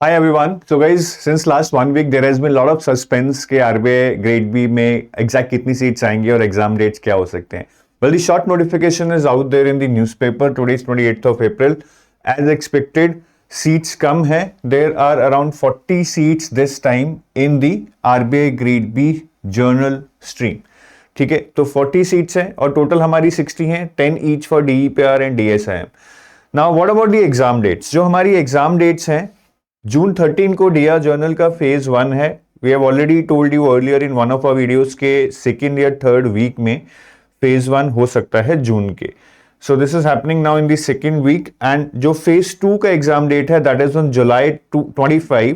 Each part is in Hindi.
Hi everyone. So guys, since last 1 week there has been a lot of suspense कि आरबीआई ग्रेड बी में एग्जैक्ट कितनी सीट्स आएंगी और एग्जाम डेट्स क्या हो सकते हैं. Well, the short notification is out there in the newspaper. Today is 28th of April. As expected, seats कम है. There are around 40 seats this time in the RBI Grade B journal stream. ठीक है, तो 40 सीट्स हैं और टोटल हमारी 60 हैं, 10 each for DEPR and DSIM. Now what about the exam dates? जो हमारी एग्जाम डेट्स हैं, जून 13 को डिया जर्नल का फेज 1 है. We have already told you earlier in one of our videos के सेकेंड या थर्ड वीक में फेज 1 हो सकता है जून के. So this is happening now in the second week. And जो फेज 2 का एग्जाम डेट है दैट इज ऑन जुलाई 25.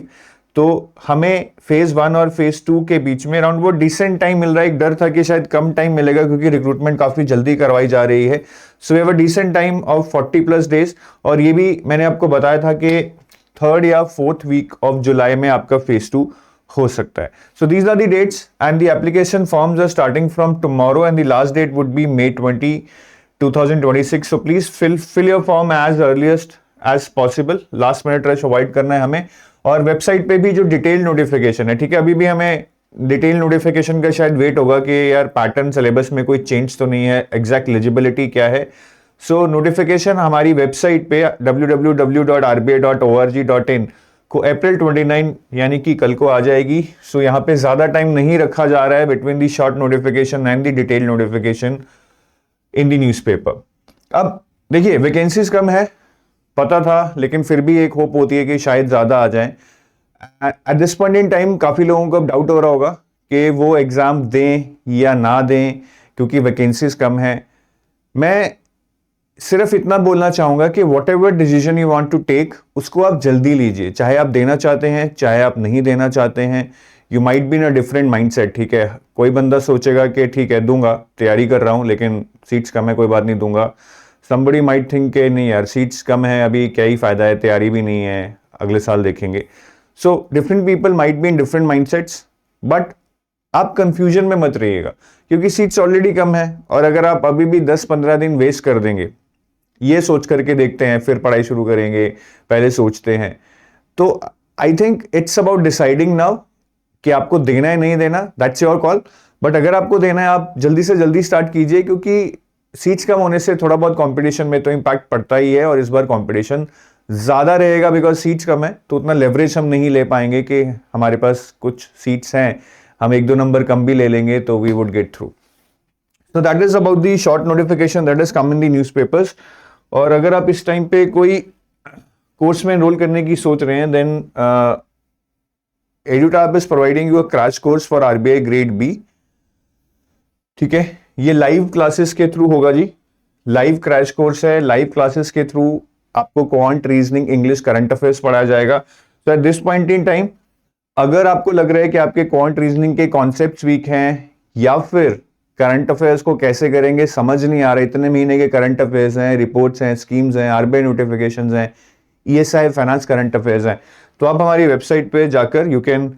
तो हमें फेज 1 और फेज 2 के बीच में अराउंड वो डिसेंट टाइम मिल रहा है. एक डर था कि शायद कम टाइम मिलेगा क्योंकि रिक्रूटमेंट काफी जल्दी करवाई जा रही है. So we have a decent time of 40+ days. और ये भी मैंने आपको बताया था कि थर्ड या फोर्थ वीक ऑफ जुलाई में आपका फेज 2 हो सकता है. So these are the dates and the application forms are starting from tomorrow and the last date would be May 20, 2026. So please fill your form as earliest as possible. Last minute rush avoid करना है हमें. और वेबसाइट पे भी जो डिटेल नोटिफिकेशन है, ठीक है, अभी भी हमें डिटेल नोटिफिकेशन का शायद वेट होगा कि यार पैटर्न सिलेबस में कोई चेंज तो नहीं है, एग्जैक्ट एलिजिबिलिटी क्या है. सो नोटिफिकेशन हमारी वेबसाइट पे www.rbi.org.in को अप्रैल 29 यानी कि कल को आ जाएगी. सो यहाँ पे ज्यादा टाइम नहीं रखा जा रहा है between the short notification and the detail notification in the newspaper. अब देखिए, वैकेंसीज कम है, पता था, लेकिन फिर भी एक होप होती है कि शायद ज्यादा आ जाए. At this point in time काफी लोगों को डाउट हो रहा होगा कि वो एग्जाम दें या ना दें क्योंकि वैकेंसीज कम है. मैं सिर्फ इतना बोलना चाहूंगा कि whatever decision you want to take उसको आप जल्दी लीजिए. चाहे आप देना चाहते हैं, चाहे आप नहीं देना चाहते हैं. You might be in a different mindset. ठीक है, कोई बंदा सोचेगा कि ठीक है दूंगा, तैयारी कर रहा हूं, लेकिन सीट्स कम है, कोई बात नहीं दूंगा. समबडी माइट थिंक के नहीं यार, सीट्स कम है, अभी क्या ही फायदा है, तैयारी भी नहीं है, अगले साल देखेंगे. So different people might be in different mindsets. But आप कंफ्यूजन में मत रहिएगा क्योंकि सीट्स ऑलरेडी कम है. और अगर आप अभी भी 10-15 दिन वेस्ट कर देंगे, ये सोच करके देखते हैं फिर पढ़ाई शुरू करेंगे, पहले सोचते हैं, तो I think it's about deciding now कि आपको देना है नहीं देना. That's your call. बट अगर आपको देना है, आप जल्दी से जल्दी स्टार्ट कीजिए क्योंकि सीट्स कम होने से थोड़ा बहुत कंपटीशन में तो इंपैक्ट पड़ता ही है. और इस बार कंपटीशन ज्यादा रहेगा बिकॉज सीट्स कम है, तो उतना लेवरेज हम नहीं ले पाएंगे कि हमारे पास कुछ सीट्स हैं, हम 1-2 नंबर कम भी ले लेंगे तो we would get through. So that is about the short notification that has come in the newspapers. और अगर आप इस टाइम पे कोई कोर्स में एनरोल करने की सोच रहे हैं, then EduTap is providing you a crash course for RBI Grade B. ठीक है, ये लाइव क्लासेस के थ्रू होगा जी. लाइव क्रैश कोर्स है. लाइव क्लासेस के थ्रू आपको quant, reasoning, English, current affairs पढ़ाया जाएगा. तो at this point in time अगर आपको लग रहा है कि आपके क्वांट, रीजनिंग के कॉन्सेप्ट्स वीक हैं या फिर करंट अफेयर्स को कैसे करेंगे समझ नहीं आ रहा, इतने महीने के करंट अफेयर्स हैं, रिपोर्ट्स हैं, स्कीम्स हैं, आरबीआई नोटिफिकेशंस हैं, ESI फाइनेंस करंट अफेयर्स हैं, तो आप हमारी वेबसाइट पे जाकर you can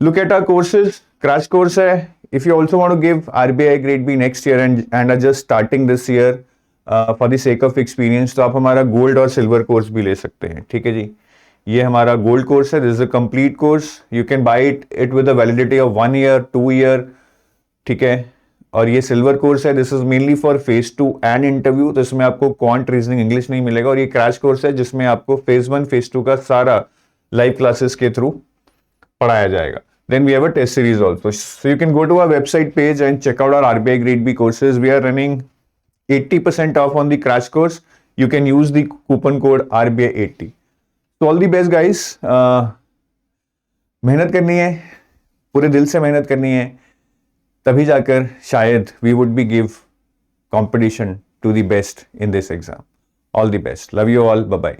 look at our courses. Crash course है. If you also want to give RBI grade B next year and are just starting this year for the sake of experience, तो आप हमारा गोल्ड और सिल्वर कोर्स भी ले सकते हैं. ठीक है जी, ये हमारा गोल्ड कोर्स है. This is a complete course. You can buy it with a validity of 1 year, 2 year. ठीक है, और ये सिल्वर कोर्स है. This is mainly for phase 2 and interview. तो इसमें आपको क्वांट, रीजनिंग, इंग्लिश नहीं मिलेगा. और ये क्रैश कोर्स है जिसमें आपको फेज 1, फेज 2 का सारा लाइव क्लासेस के थ्रू पढ़ाया जाएगा. Then we have a test series also. So you can go to our website page and check out our RBI Grade B courses. We are running 80% off on the crash course. You can use the coupon code RBI80. So all the best guys. मेहनत करनी है, पूरे दिल से मेहनत करनी है, तभी जाकर शायद we would be give competition to the best in this exam. All the best. Love you all. Bye bye.